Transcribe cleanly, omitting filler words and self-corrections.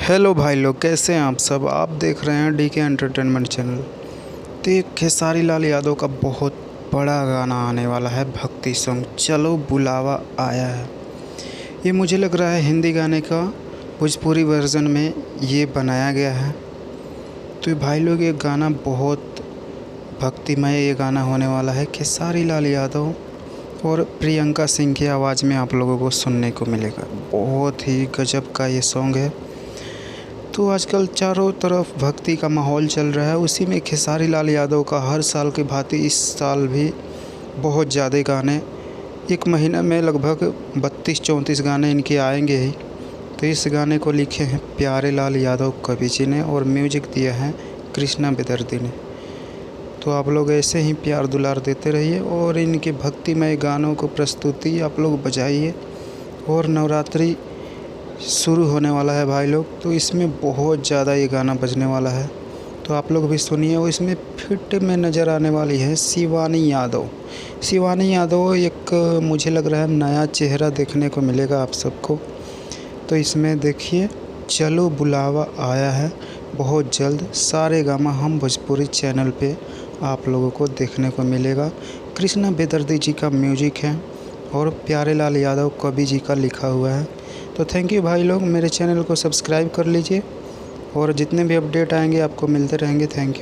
Hello भाई लोग, कैसे हैं आप सब। आप देख रहे हैं डीके एंटरटेनमेंट चैनल। तो ये खेसारी लाल यादव का बहुत बड़ा गाना आने वाला है, भक्ति सॉन्ग चलो बुलावा आया है। ये मुझे लग रहा है हिंदी गाने का भोजपुरी वर्जन में ये बनाया गया है। तो भाई लोग ये गाना बहुत भक्तिमय ये गाना होने वाला है। खेसारी लाल यादव और प्रियंका सिंह की आवाज़ में आप लोगों को सुनने को मिलेगा। बहुत ही गजब का ये सॉन्ग है। तो आजकल चारों तरफ भक्ति का माहौल चल रहा है, उसी में खेसारी लाल यादव का हर साल की भांति इस साल भी बहुत ज़्यादा गाने, एक महीना में लगभग 32-34 गाने इनके आएंगे ही। तो इस गाने को लिखे हैं प्यारे लाल यादव कवि जी ने और म्यूजिक दिया है कृष्णा बेदर्दी ने। तो आप लोग ऐसे ही प्यार दुलार देते रहिए और इनके भक्तिमय गानों को प्रस्तुति आप लोग बजाइए। और नवरात्रि शुरू होने वाला है भाई लोग, तो इसमें बहुत ज़्यादा ये गाना बजने वाला है। तो आप लोग भी सुनिए। और इसमें फिट में नज़र आने वाली है शिवानी यादव। शिवानी यादव एक मुझे लग रहा है नया चेहरा देखने को मिलेगा आप सबको। तो इसमें देखिए चलो बुलावा आया है, बहुत जल्द सारेगामा हम भोजपुरी चैनल पे आप लोगों को देखने को मिलेगा। कृष्णा बेदर्दी जी का म्यूजिक है और प्यारे लाल यादव कवि जी का लिखा हुआ है। तो थैंक यू भाई लोग, मेरे चैनल को सब्सक्राइब कर लीजिए और जितने भी अपडेट आएंगे आपको मिलते रहेंगे। Thank you.